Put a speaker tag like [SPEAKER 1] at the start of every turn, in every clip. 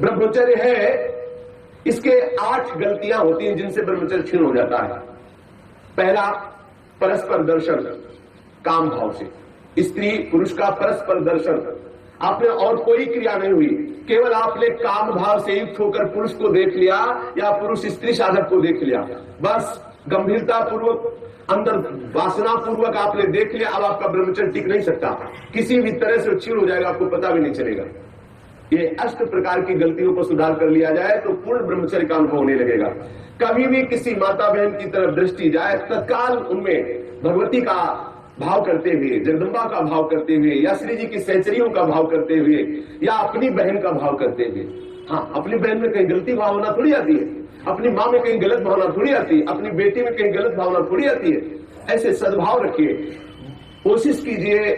[SPEAKER 1] ब्रह्मचर्य है, इसके 8 गलतियां होती हैं जिनसे ब्रह्मचर्य क्षीण हो जाता है। पहला, परस्पर दर्शन काम भाव से। स्त्री पुरुष का परस्पर दर्शन, आपने और कोई क्रिया नहीं हुई, केवल आपने काम भाव से युक्त होकर पुरुष को देख लिया या पुरुष स्त्री साधक को देख लिया, बस गंभीरता पूर्वक अंदर वासना पूर्वक आपने देख लिया। अब आपका ब्रह्मचर्य टिक नहीं सकता, किसी भी तरह से क्षीण हो जाएगा, आपको पता भी नहीं चलेगा। ये 8 प्रकार की गलतियों को सुधार कर लिया जाए तो पूर्ण ब्रह्मचर्य का अनुभव होने लगेगा। कभी भी किसी माता बहन की तरफ दृष्टि जाए, तत्काल उनमें भगवती का भाव करते हुए, जगदम्बा का भाव करते हुए, या श्री जी की सहचरियों का भाव करते हुए, या अपनी बहन का भाव करते हुए। हाँ, अपनी बहन में कहीं गलती भावना थोड़ी आती है, अपनी माँ में कहीं गलत भावना थोड़ी आती है, अपनी बेटी में कहीं गलत भावना थोड़ी आती है। ऐसे सद्भाव रखिए, कोशिश कीजिए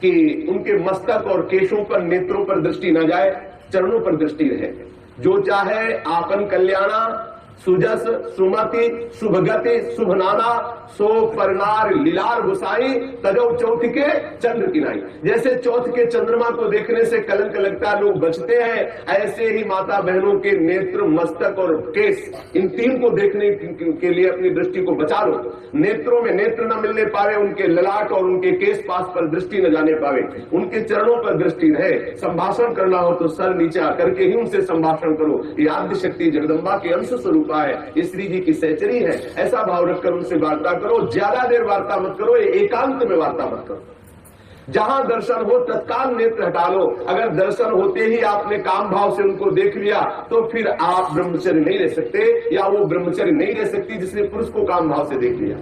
[SPEAKER 1] कि उनके मस्तक और केशों पर, नेत्रों पर दृष्टि न जाए, चरणों पर दृष्टि रहे। जो चाहे आपन कल्याणा, सुजस सुमति शुभगति शुभ नाना, सो परनार लीलार गुसाई, तजो चौथ के चंद्र किनाई। जैसे चौथ के चंद्रमा को देखने से कलंक लगता लोग बचते हैं, ऐसे ही माता बहनों के नेत्र, मस्तक और केस, इन 3 को देखने के लिए अपनी दृष्टि को बचा लो। नेत्रों में नेत्र न मिलने पावे, उनके ललाट और उनके केस पास पर दृष्टि न जाने पावे, उनके चरणों पर दृष्टि रहे। संभाषण करना हो तो सर नीचे आकर के ही उनसे संभाषण करो। ये आद्य शक्ति जगदम्बा के अंश स्वरूप है, श्री जी की सहचरी है। ऐसा भाव रखकर उनसे वार्ता करो। ज्यादा देर वार्ता मत करो, एकांत में वार्ता मत करो। जहां दर्शन हो तत्काल नेत्र हटा लो। अगर दर्शन होते ही आपने काम भाव से उनको देख लिया तो फिर आप ब्रह्मचर्य नहीं रह सकते, या वो ब्रह्मचर्य नहीं रह सकती जिसने पुरुष को काम भाव से देख लिया।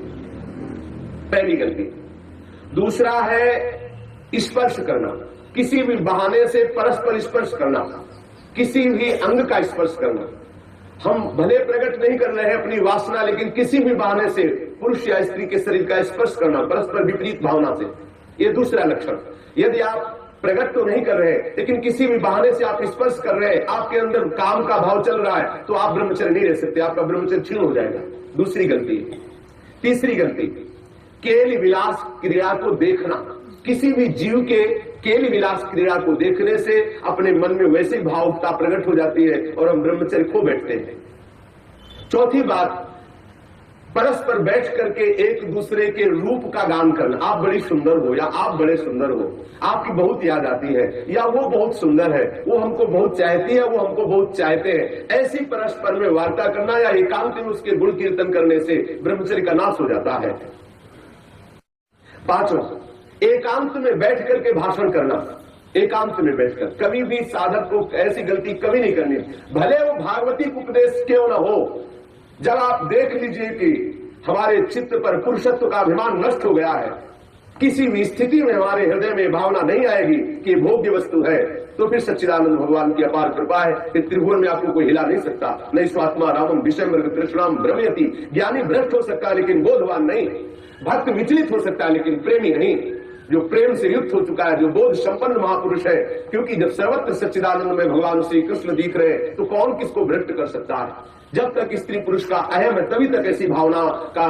[SPEAKER 1] पहली गलती। दूसरा है स्पर्श करना, किसी भी बहाने से परस्पर स्पर्श करना, किसी भी अंग का स्पर्श करना। हम भले प्रकट नहीं कर रहे हैं अपनी वासना, लेकिन किसी भी बहाने से पुरुष या स्त्री के शरीर का स्पर्श करना परस्पर विपरीत भावना से, ये दूसरा लक्षण। यदि आप प्रकट तो नहीं कर रहे लेकिन किसी भी बहाने से आप स्पर्श कर रहे हैं, आपके अंदर काम का भाव चल रहा है, तो आप ब्रह्मचर्य नहीं रह सकते, आपका ब्रह्मचर्य क्षीण हो जाएगा। दूसरी गलती। तीसरी गलती, केल विलास क्रिया को देखना। किसी भी जीव के केल विलास क्रिया को देखने से अपने मन में वैसे भावुकता प्रकट हो जाती है और हम ब्रह्मचर्य खो बैठते हैं। चौथी बात, परस्पर बैठ करके एक दूसरे के रूप का गान करना। आप बड़ी सुंदर हो, या आप बड़े सुंदर हो, आपकी बहुत याद आती है, या वो बहुत सुंदर है, वो हमको बहुत चाहती है, वो हमको बहुत चाहते हैं। ऐसी परस्पर में वार्ता करना या एकांत में उसके गुण कीर्तन करने से ब्रह्मचर्य का नाश हो जाता है। पांचवा, एकांत में बैठ करके भाषण करना। एकांत में बैठकर कभी भी साधक को ऐसी गलती कभी नहीं करनी, भले वो भागवती उपदेश क्यों न हो। जब आप देख लीजिए कि हमारे चित्त पर पुरुषत्व का अभिमान नष्ट हो गया है, किसी भी स्थिति में हमारे हृदय में भावना नहीं आएगी कि भोग्य वस्तु है, तो फिर सच्चिदानंद भगवान की अपार कृपा है कि त्रिभुवन में आपको कोई हिला नहीं सकता। नहीं स्वात्मा रामम विषय मृग तृष्णाम भ्रमयति। ज्ञानी भ्रष्ट हो सकता है लेकिन बोधवान नहीं, भक्त विचलित हो सकता है लेकिन प्रेमी नहीं। जो प्रेम से युक्त हो चुका है, जो बोध संपन्न महापुरुष है, क्योंकि जब सर्वत्र सच्चिदानंद में भगवान श्री कृष्ण दिख रहे हैं तो कौन किसको भ्रष्ट कर सकता है। जब तक स्त्री पुरुष का अहम है तभी तक ऐसी भावना का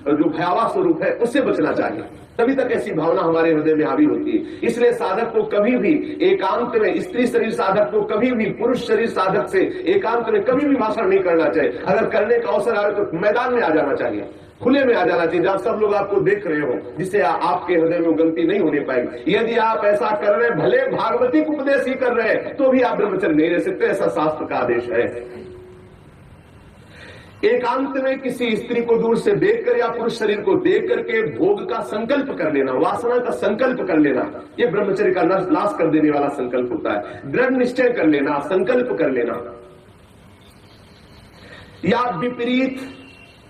[SPEAKER 1] जो भयावह स्वरूप है उससे बचना चाहिए, तभी तक ऐसी भावना हमारे हृदय में हावी होती है। इसलिए साधक को कभी भी एकांत में, स्त्री शरीर साधक को कभी भी पुरुष शरीर साधक से एकांत में कभी भी भाषण नहीं करना चाहिए। अगर करने का अवसर आए तो मैदान में आ जाना चाहिए, खुले में आ जाना चाहिए, जहां सब लोग आपको देख रहे हो, जिससे आपके हृदय में गलती नहीं होने पाएगी। यदि आप ऐसा कर रहे हैं, भले भागवती उपदेश ही कर रहे हैं, तो भी आप ब्रह्मचर्य नहीं रह सकते, ऐसा शास्त्र का आदेश है। एकांत में किसी स्त्री को दूर से देखकर या पुरुष शरीर को देख करके भोग का संकल्प कर लेना, वासना का संकल्प कर लेना, यह ब्रह्मचर्य का नाश कर देने वाला संकल्प होता है। दृढ़ निश्चय कर लेना, संकल्प कर लेना। या विपरीत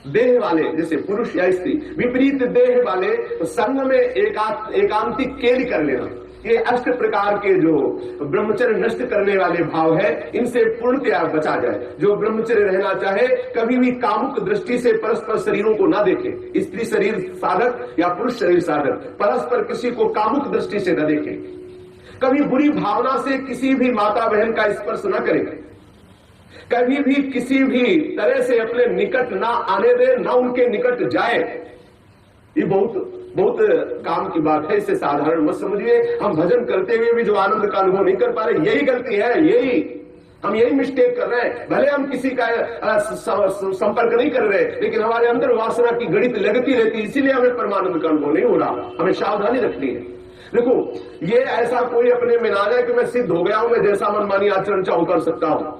[SPEAKER 1] देह वाले, जैसे पुरुष या स्त्री, विपरीत देह वाले संग में एकांतिक केली कर लेना। ये 8 प्रकार के जो ब्रह्मचर्य नष्ट करने वाले भाव है, इनसे पूर्णतया बचा जाए। जो ब्रह्मचर्य रहना चाहे कभी भी कामुक दृष्टि से परस्पर शरीरों को ना देखे। स्त्री शरीर साधक या पुरुष शरीर साधक परस्पर किसी को कामुक दृष्टि से न देखे। कभी बुरी भावना से किसी भी माता बहन का स्पर्श न करे। कभी भी किसी भी तरह से अपने निकट ना आने दे, ना उनके निकट जाए। ये बहुत काम की बात है, इससे साधारण मत समझिए। हम भजन करते हुए भी जो आनंद का अनुभव नहीं कर पा रहे, यही गलती है। यही हम हम यही मिस्टेक कर रहे हैं। भले हम किसी का संपर्क नहीं कर रहे, लेकिन हमारे अंदर वासना की गणित लगती रहती है, इसीलिए हमें परमानंद का अनुभव नहीं हो रहा। हमें सावधानी रखनी है। देखो, ये ऐसा कोई अपने में ना जाए कि मैं सिद्ध हो गया हूं, मैं जैसा मनमानी आचरण चाहूं कर सकता हूं।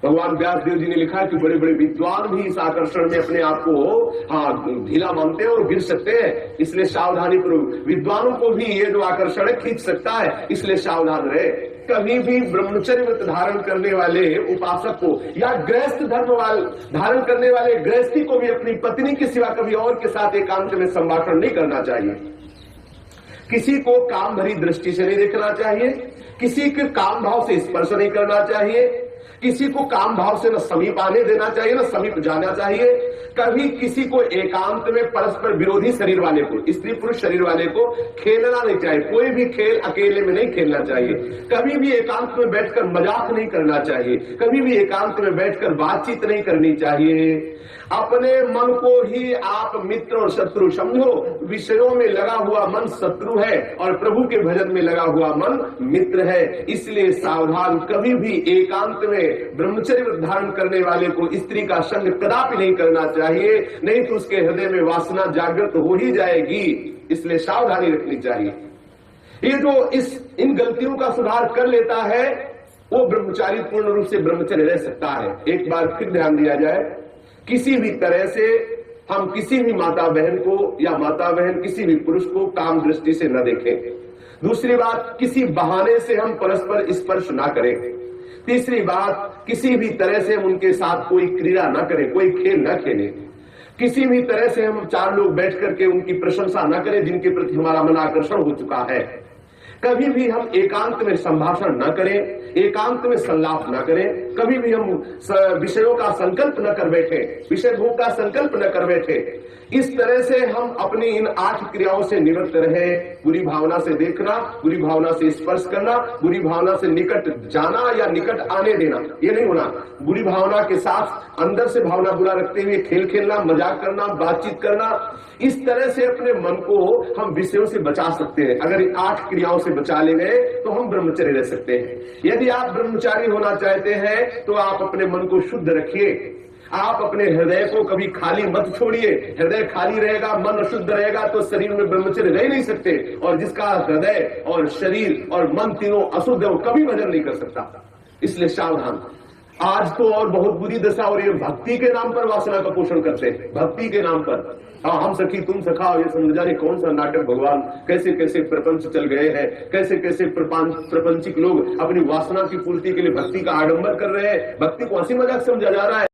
[SPEAKER 1] भगवान व्यासदेव जी ने लिखा है कि बड़े बड़े विद्वान भी इस आकर्षण में अपने आप को ढीला मानते हैं और गिर सकते हैं। इसलिए सावधानी पूर्वक, विद्वानों को भी ये जो आकर्षण है खींच सकता है, इसलिए सावधान रहे। कभी भी ब्रह्मचर्य व्रत धारण करने वाले उपासक को या गृहस्थ धर्म धारण करने वाले गृहस्थी को भी अपनी पत्नी के सिवा कभी और के साथ एकांत में संभाषण नहीं करना चाहिए। किसी को काम भरी दृष्टि से नहीं देखना चाहिए, किसी के काम भाव से स्पर्श नहीं करना चाहिए, किसी को काम भाव से न समीप आने देना चाहिए न समीप जाना चाहिए। कभी किसी को एकांत में परस्पर विरोधी शरीर वाले को, स्त्री पुरुष शरीर वाले को खेलना नहीं चाहिए। कोई भी खेल अकेले में नहीं खेलना चाहिए। कभी भी एकांत में बैठकर मजाक नहीं करना चाहिए। कभी भी एकांत में बैठकर बातचीत नहीं करनी चाहिए। अपने मन को ही आप मित्र और शत्रु समझो। विषयों में लगा हुआ मन शत्रु है और प्रभु के भजन में लगा हुआ मन मित्र है। इसलिए सावधान, कभी भी एकांत में ब्रह्मचर्य धारण करने वाले को स्त्री का संग कदापि नहीं करना चाहिए, नहीं तो उसके हृदय में वासना जागृत हो ही जाएगी। इसलिए सावधानी रखनी चाहिए। ये जो इन गलतियों का सुधार कर लेता है वो ब्रह्मचारी पूर्ण रूप से ब्रह्मचर्य रह सकता है। एक बार फिर ध्यान दिया जाए, किसी भी तरह से हम किसी भी माता बहन को या माता बहन किसी भी पुरुष को काम दृष्टि से न देखें। दूसरी बात, किसी बहाने से हम परस्पर स्पर्श ना करें। तीसरी बात, किसी भी तरह से हम उनके साथ कोई क्रीड़ा ना करें, कोई खेल ना खेलें। किसी भी तरह से हम चार लोग बैठ करके उनकी प्रशंसा ना करें जिनके प्रति हमारा मन आकर्षण हो चुका है। कभी भी हम एकांत में संभाषण न करें, एकांत में संलाप न करें। कभी भी हम विषयों का संकल्प न कर बैठे, विषय भोग का संकल्प न कर बैठे। इस तरह से हम अपनी इन 8 क्रियाओं से निवृत्त रहे। बुरी भावना से देखना, बुरी भावना से स्पर्श करना, बुरी भावना से निकट जाना या निकट आने देना, ये नहीं होना। बुरी भावना के साथ अंदर से भावना बुरा रखते हुए खेल खेलना, मजाक करना, बातचीत करना, इस तरह से अपने मन को हम विषयों से बचा सकते हैं। अगर इन 8 क्रियाओं से बचा ले गए तो हम ब्रह्मचारी रह सकते हैं। यदि आप ब्रह्मचारी होना चाहते हैं तो आप अपने मन को शुद्ध रखिए। आप अपने हृदय को कभी खाली मत छोड़िए। हृदय खाली रहेगा, मन अशुद्ध रहेगा तो शरीर में ब्रह्मचर्य रह नहीं सकते। और जिसका हृदय और शरीर और मन तीनों अशुद्ध है वो कभी भजन नहीं कर सकता। इसलिए सावधान। आज तो और बहुत बुरी दशा और ये भक्ति के नाम पर वासना का पोषण करते हैं। भक्ति के नाम पर हम सखी तुम सखा, ये समझ जाने कौन सा नाटक। भगवान कैसे कैसे प्रपंच चल गए हैं, कैसे कैसे प्रपंचिक लोग अपनी वासना की पूर्ति के लिए भक्ति का आडंबर कर रहे हैं। भक्ति को हंसी मजाक समझा जा रहा है।